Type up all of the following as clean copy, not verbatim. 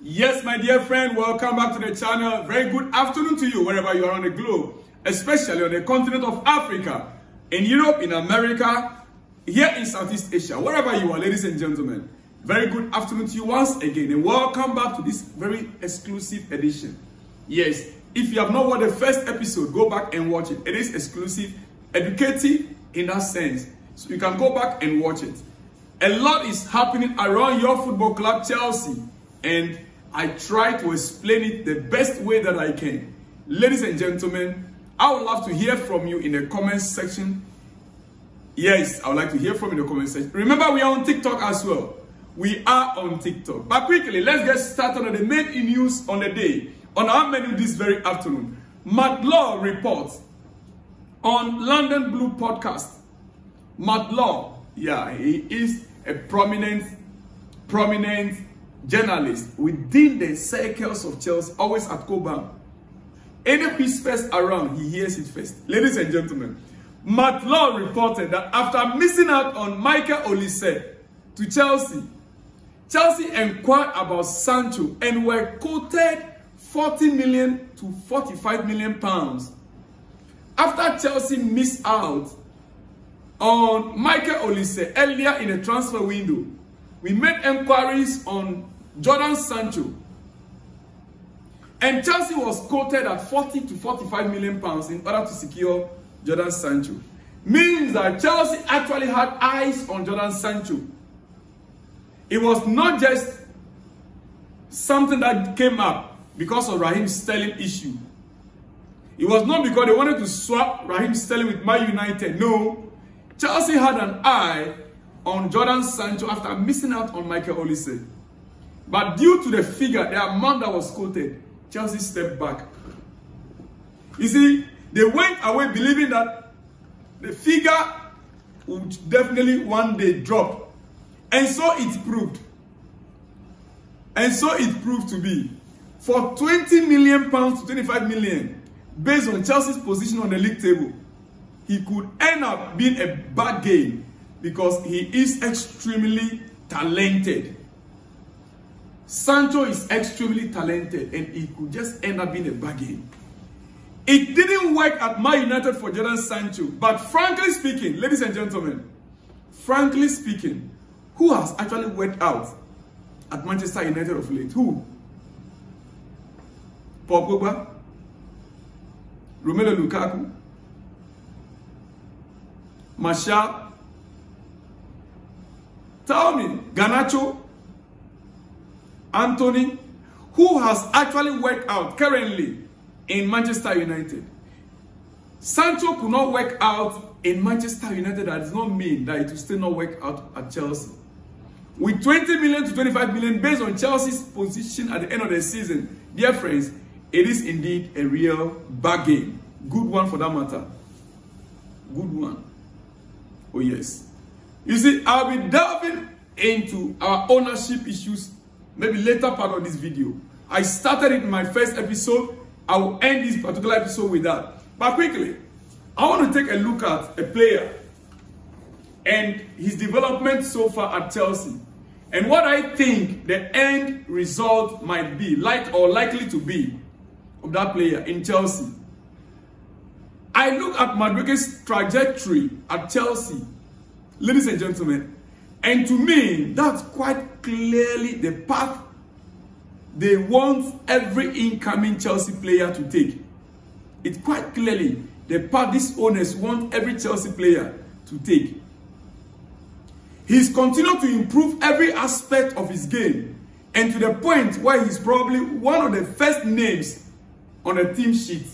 Yes, my dear friend, welcome back to the channel. Very good afternoon to you wherever you are on the globe, especially on the continent of Africa, in Europe, in America, here in Southeast Asia, wherever you are, ladies and gentlemen. Very good afternoon to you once again, and welcome back to this very exclusive edition. Yes, if you have not watched the first episode, go back and watch it. It is exclusive, educative in that sense, so you can go back and watch it. A lot is happening around your football club, Chelsea, and I try to explain it the best way that I can. Ladies and gentlemen, I would love to hear from you in the comment section. Yes, I would like to hear from you in the comment section. Remember, we are on TikTok as well. We are on TikTok. But quickly, let's get started on the main news on the day. On our menu this very afternoon, Matt Law reports on London Blue podcast. Matt Law, yeah, he is a prominent journalist within the circles of Chelsea, always at Cobham. Any whispers around, he hears it first. Ladies and gentlemen, Matt Law reported that after missing out on Michael Olise to Chelsea, Chelsea inquired about Sancho and were quoted 40 million to 45 million pounds. After Chelsea missed out on Michael Olise earlier in the transfer window, we made inquiries on Jadon Sancho, and Chelsea was quoted at 40 to 45 million pounds in order to secure Jadon Sancho. Means that Chelsea actually had eyes on Jadon Sancho. It was not just something that came up because of Raheem Sterling issue. It was not because they wanted to swap Raheem Sterling with Man United. No, Chelsea had an eye on Jadon Sancho after missing out on Michael Olise. But due to the figure, the amount that was quoted, Chelsea stepped back. You see, they went away believing that the figure would definitely one day drop. And so it proved. And so it proved to be. For 20 million pounds to 25 million, based on Chelsea's position on the league table, he could end up being a bargain because he is extremely talented. Sancho is extremely talented and he could just end up being a bargain. It didn't work at Man United for Jadon Sancho, but frankly speaking, ladies and gentlemen, frankly speaking, who has actually worked out at Manchester United of late? Who? Paul Pogba? Romelu Lukaku? Martial? Tell me, Garnacho? Anthony? Who has actually worked out currently in Manchester United? Sancho could not work out in Manchester United. That does not mean that it will still not work out at Chelsea. With 20 million to 25 million based on Chelsea's position at the end of the season, dear friends, it is indeed a real bargain. Good one for that matter. Good one. Oh yes. You see, I'll be delving into our ownership issues maybe later part of this video. I started it in my first episode. I will end this particular episode with that. But quickly, I want to take a look at a player and his development so far at Chelsea, and what I think the end result might be, likely to be, of that player in Chelsea. I look at Madueke's trajectory at Chelsea, ladies and gentlemen, and to me, that's quite clearly the path they want every incoming Chelsea player to take. It's quite clearly the path these owners want every Chelsea player to take. He's continued to improve every aspect of his game, and to the point where he's probably one of the first names on the team sheet.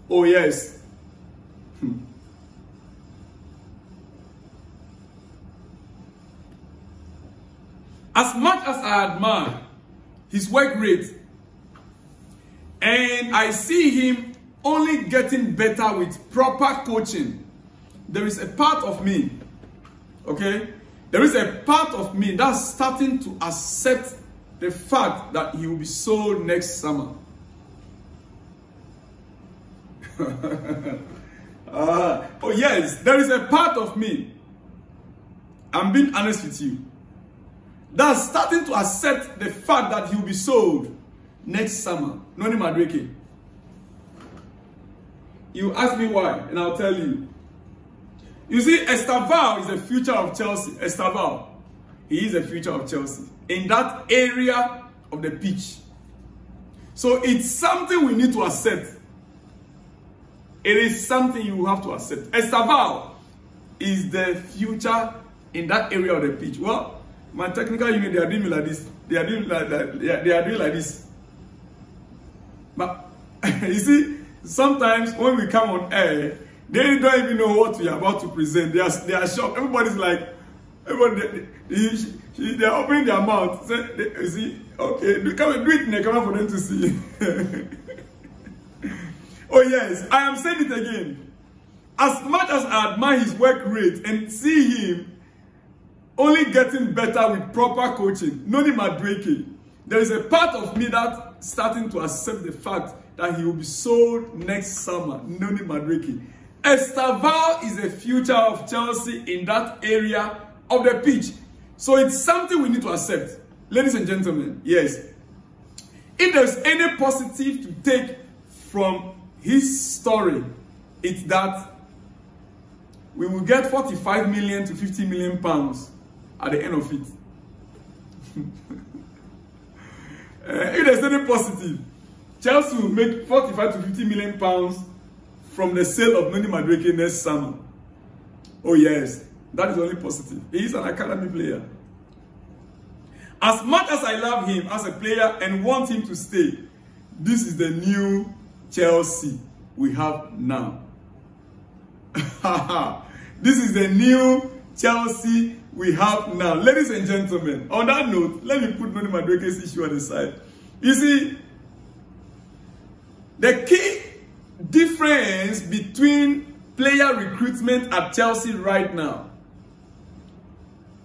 Oh yes. As much as I admire his work rate, and I see him only getting better with proper coaching, there is a part of me, okay? There is a part of me that's starting to accept the fact that he will be sold next summer. Oh yes, there is a part of me. I'm being honest with you. that's starting to accept the fact that he will be sold next summer. Noni Madueke. You ask me why, and I'll tell you. You see, Estaval is the future of Chelsea. Estaval, he is the future of Chelsea in that area of the pitch. So it's something we need to accept. It is something you have to accept. Estaval is the future in that area of the pitch. Well, my technical unit, they are doing like this. They are doing like that. They are doing like this. But you see, sometimes when we come on air, they don't even know what we are about to present. They are shocked. Everybody's like, everybody, they are opening their mouth. You see, okay, do it in the camera for them to see. Oh yes, I am saying it again. As much as I admire his work rate and see him only getting better with proper coaching, Noni Madueke, there is a part of me that starting to accept the fact that he will be sold next summer. Noni Madueke. Estaval is the future of Chelsea in that area of the pitch. So it's something we need to accept. Ladies and gentlemen, yes. If there's any positive to take from his story, it's that we will get 45 million to 50 million pounds at the end of it. If there's any positive, Chelsea will make 45 to 50 million pounds from the sale of Noni Madueke next summer. Oh yes, that is only positive. He is an academy player. As much as I love him as a player and want him to stay, this is the new Chelsea we have now. This is the new Chelsea we have now. Ladies and gentlemen, on that note, let me put Noni Madueke's issue on the side. You see, the key difference between player recruitment at Chelsea right now,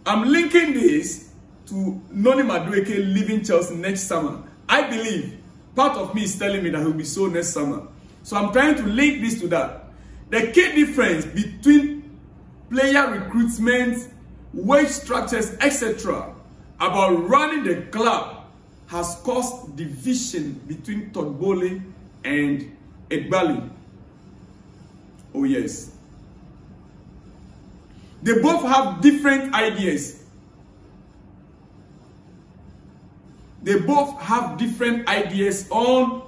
I'm linking this to Noni Madueke leaving Chelsea next summer. I believe part of me is telling me that he'll be sold next summer. So I'm trying to link this to that. The key difference between player recruitment, wage structures, etc., about running the club has caused division between Todd Boehly and Eghbali. Oh yes. They both have different ideas. They both have different ideas on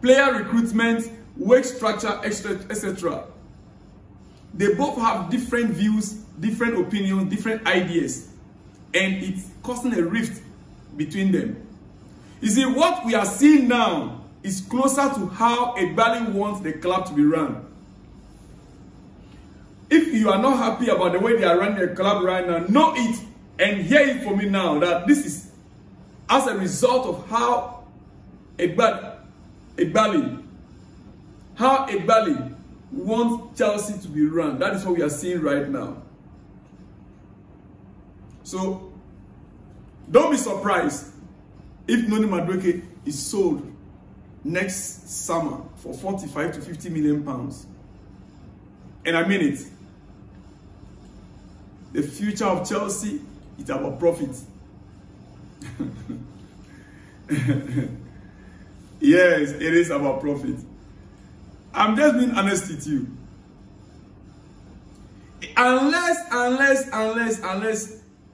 player recruitment, wage structure, etc. They both have different views, different opinions, different ideas. And it's causing a rift between them. You see, what we are seeing now is closer to how Eghbali wants the club to be run. If you are not happy about the way they are running the club right now, know it and hear it from me now that this is as a result of how Eghbali wants Chelsea to be run. That is what we are seeing right now. So, don't be surprised if Noni Madueke is sold next summer for 45 to 50 million pounds. And I mean it. The future of Chelsea is about profit. Yes, it is about profit. I'm just being honest with you. Unless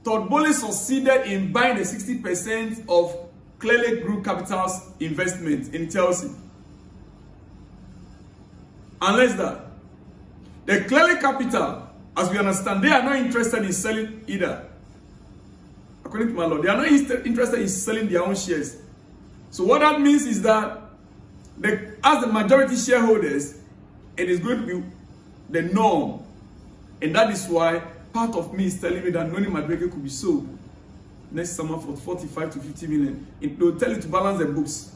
Todd Boehly succeeded in buying the 60% of Clearlake Group Capital's investment in Chelsea. Unless that. The Clearlake Capital, as we understand, they are not interested in selling either. According to my law, they are not interested in selling their own shares. So what that means is that as the majority shareholders, it is going to be the norm. And that is why part of me is telling me that Noni Madueke could be sold next summer for 45 to 50 million. They will tell you to balance the books.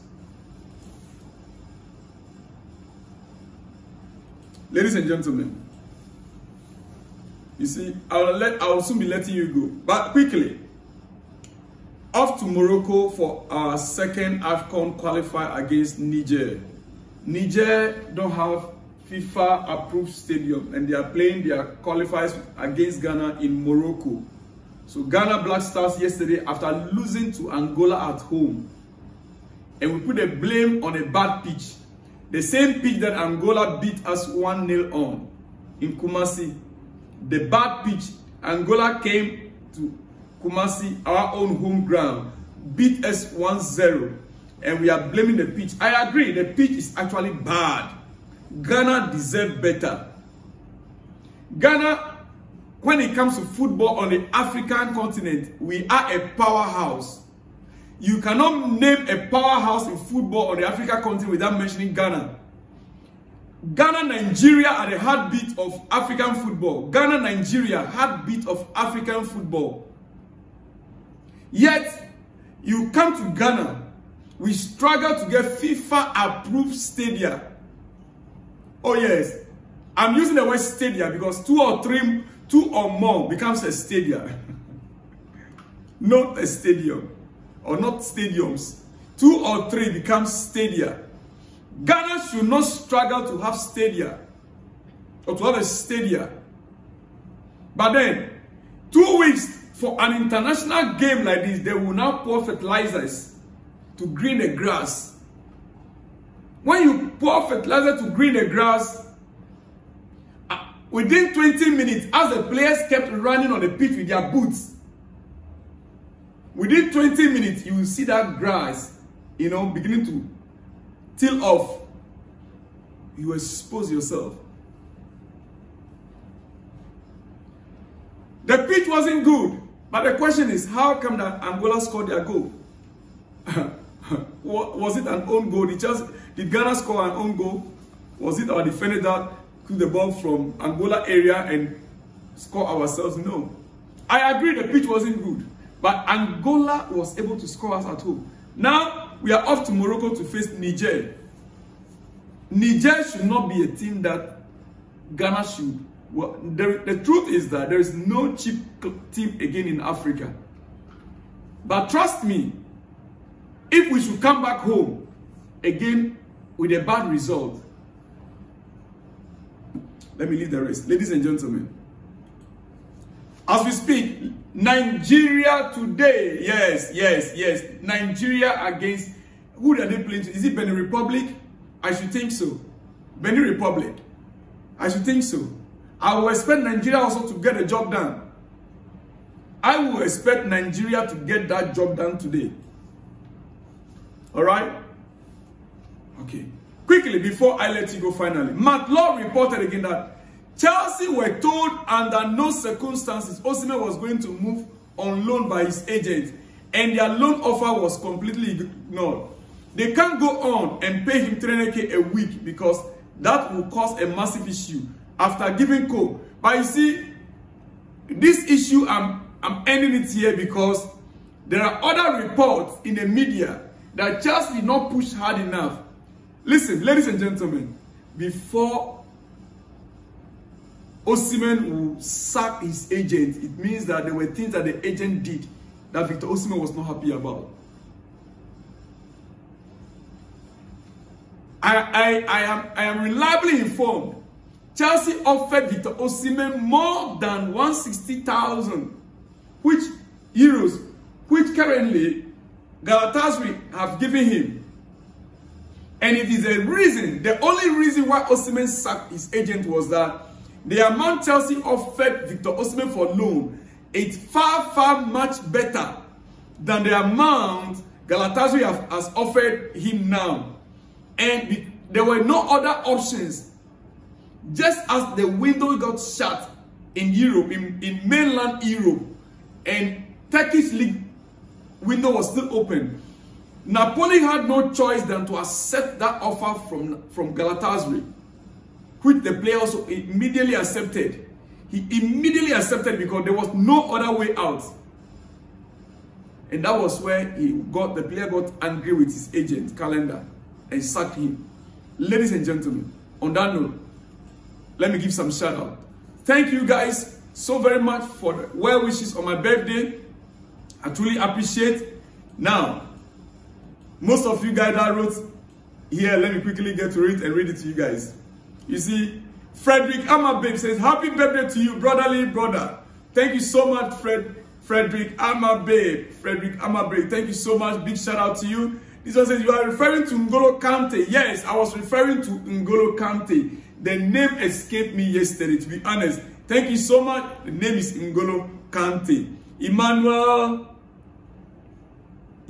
Ladies and gentlemen, you see, I will soon be letting you go. But quickly, off to Morocco for our second AFCON qualifier against Niger. Niger don't have FIFA approved stadium and they are playing their qualifiers against Ghana in Morocco. So Ghana Black Stars yesterday, after losing to Angola at home, and we put the blame on a bad pitch. The same pitch that Angola beat us 1-0 on in Kumasi. The bad pitch. Angola came to Kumasi, our own home ground, beat us 1-0. And we are blaming the pitch. I agree, the pitch is actually bad. Ghana deserve better. Ghana, when it comes to football on the African continent, we are a powerhouse. You cannot name a powerhouse in football on the African continent without mentioning Ghana. Ghana, Nigeria are the heartbeat of African football. Ghana, Nigeria, heartbeat of African football. Yet, you come to Ghana, we struggle to get FIFA-approved stadia. Oh yes, I'm using the word stadia because two or more becomes a stadia. Not a stadium. Or not stadiums. 2 or 3 becomes stadia. Ghana should not struggle to have stadia. Or to have a stadia. But then, 2 weeks for an international game like this, they will now pour fertilizers to green the grass. When you pour fertilizer to green the grass, within 20 minutes, as the players kept running on the pitch with their boots, within 20 minutes, you will see that grass, beginning to till off. You expose yourself. The pitch wasn't good, but the question is, how come that Angola scored their goal? Was it an own goal? Did Ghana score an own goal? Was it our defender that took the ball from Angola area and score ourselves? No. I agree the pitch wasn't good. But Angola was able to score us at home. Now, we are off to Morocco to face Niger. Niger should not be a team that Ghana should. Well, the truth is that there is no cheap team again in Africa. But trust me, if we should come back home again with a bad result, let me leave the rest. Ladies and gentlemen, as we speak, Nigeria today, yes. Nigeria against, who are they playing to? Is it Benin Republic? I should think so. Benin Republic. I should think so. I will expect Nigeria also to get the job done. I will expect Nigeria to get that job done today. Alright? Okay. Quickly, before I let you go finally, Matt Law reported again that Chelsea were told under no circumstances Osimhen was going to move on loan by his agent, and their loan offer was completely ignored. They can't go on and pay him 300k a week because that will cause a massive issue after giving code. But you see, this issue, I'm ending it here because there are other reports in the media that Chelsea did not push hard enough. Listen, ladies and gentlemen, before Osimhen will sack his agent, it means that there were things that the agent did that Victor Osimhen was not happy about. I am reliably informed. Chelsea offered Victor Osimhen more than 160,000 euros, which currently Galatasaray have given him. And it is a reason, the only reason why Osimhen sacked his agent was that the amount Chelsea offered Victor Osimhen for loan is far much better than the amount Galatasaray has offered him now. And there were no other options. Just as the window got shut in Europe, in mainland Europe, and Turkish league window was still open, Napoli had no choice than to accept that offer from Galatasaray, which the player also immediately accepted. He immediately accepted because there was no other way out. And that was where the player got angry with his agent, Calendar, and sacked him. Ladies and gentlemen, on that note, let me give some shout out. Thank you guys so very much for the well wishes on my birthday. I truly appreciate. Now, most of you guys that wrote here, let me quickly get to it and read it to you guys. You see, Frederick Amabib says, happy birthday to you, brotherly brother. Thank you so much, Frederick Amabe. Frederick Amabe, thank you so much. Big shout out to you. This one says, you are referring to N'Golo Kante. Yes, I was referring to N'Golo Kante. The name escaped me yesterday, to be honest. Thank you so much. The name is N'Golo Kante. Emmanuel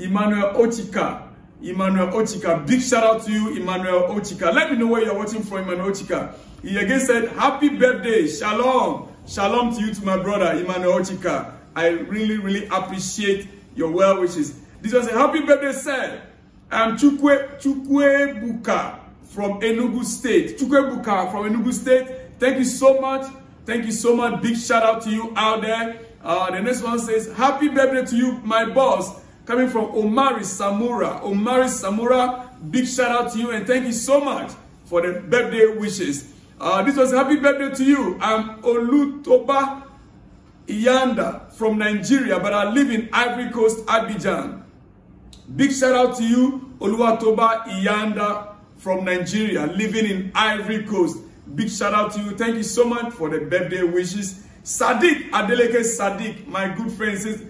Ochika. Emmanuel Ochika. Big shout out to you, Emmanuel Ochika. Let me know where you're watching from, Emmanuel Ochika. He again said, happy birthday. Shalom. Shalom to you, to my brother, Emmanuel Ochika. I really, really appreciate your well wishes. This was a happy birthday, sir. I'm Chukwe Buka from Enugu State. Chukwe Buka from Enugu State. Thank you so much. Thank you so much. Big shout out to you out there. The next one says, happy birthday to you, my boss. Coming from Omari Samura. Omari Samura, big shout out to you and thank you so much for the birthday wishes. This was happy birthday to you. I'm Olutoba Iyanda from Nigeria, but I live in Ivory Coast, Abidjan. Big shout out to you, Oluwatoba Iyanda from Nigeria, living in Ivory Coast. Big shout out to you. Thank you so much for the birthday wishes. Sadiq Adeleke Sadiq, my good friend, says,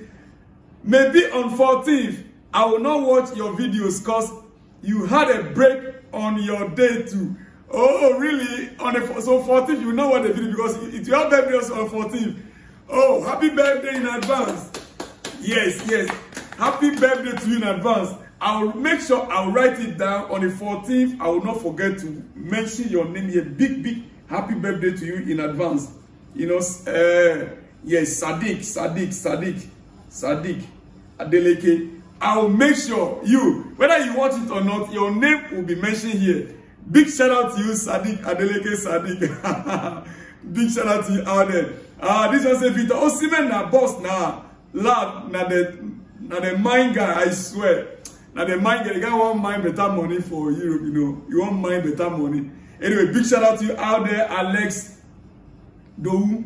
maybe on 14th, I will not watch your videos because you had a break on your day too. Oh, really? So 14th, you will not watch the video because it's your birthday also on 14th. Oh, happy birthday in advance. Yes, yes. Happy birthday to you in advance. I'll make sure I'll write it down on the 14th. I will not forget to mention your name here. Big happy birthday to you in advance. You know, yes, Sadiq Adeleke. I'll make sure you, whether you watch it or not, your name will be mentioned here. Big shout out to you, Sadiq Adeleke Sadiq. Big shout out to you out there. This one say Victor Osimhen na boss na lad na the mind guy, I swear. Now the mind guy, the guy won't mind better money for Europe, you know. You won't mind better money. Anyway, big shout out to you out there, Alex Dou.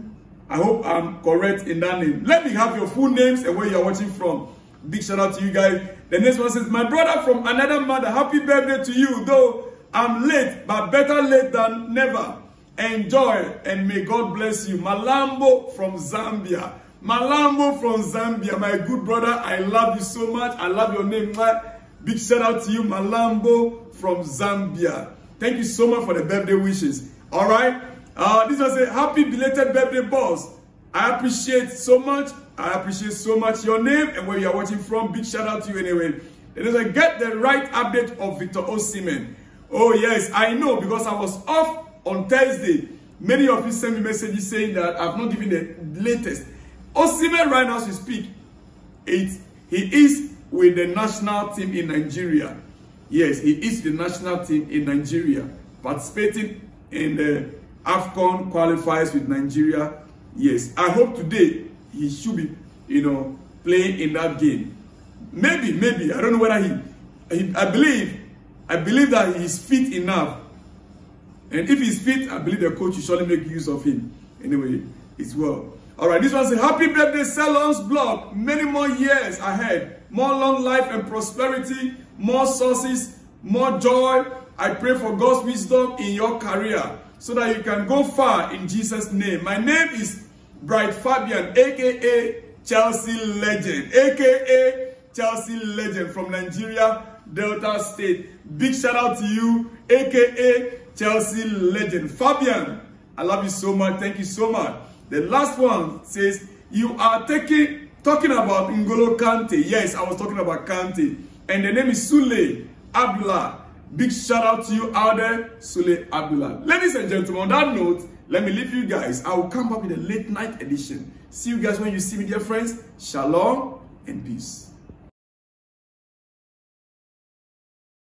I hope I'm correct in that name. Let me have your full names and where you're watching from. Big shout out to you guys. The next one says, my brother from another mother, happy birthday to you. Though I'm late, but better late than never. Enjoy and may God bless you. Malambo from Zambia. Malambo from Zambia, my good brother. I love you so much. I love your name, man. Big shout out to you, Malambo from Zambia. Thank you so much for the birthday wishes. All right. This was a happy belated birthday, boss. I appreciate so much. I appreciate so much your name and where you are watching from. Big shout out to you anyway. It is a get the right update of Victor Osimhen. Oh yes, I know because I was off on Thursday. Many of you sent me messages saying that I've not given the latest. Osimhen right now as we speak, he is with the national team in Nigeria. Yes, he is the national team in Nigeria, participating in the AFCON qualifiers with Nigeria. Yes, I hope today he should be, playing in that game. Maybe I don't know whether I believe that he is fit enough. And if he's fit, I believe the coach will surely make use of him. Anyway, it's well. All right, this one's a happy birthday, Salon's blog. Many more years ahead. More long life and prosperity. More sources. More joy. I pray for God's wisdom in your career so that you can go far in Jesus' name. My name is Bright Fabian, a.k.a. Chelsea Legend. A.k.a. Chelsea Legend from Nigeria, Delta State. Big shout out to you, a.k.a. Chelsea Legend. Fabian, I love you so much. Thank you so much. The last one says, you are talking about N'Golo Kante. Yes, I was talking about Kante. And the name is Sule Abdullah. Big shout out to you out there, Sule Abdullah. Ladies and gentlemen, on that note, let me leave you guys. I will come back with a late night edition. See you guys when you see me, dear friends. Shalom and peace.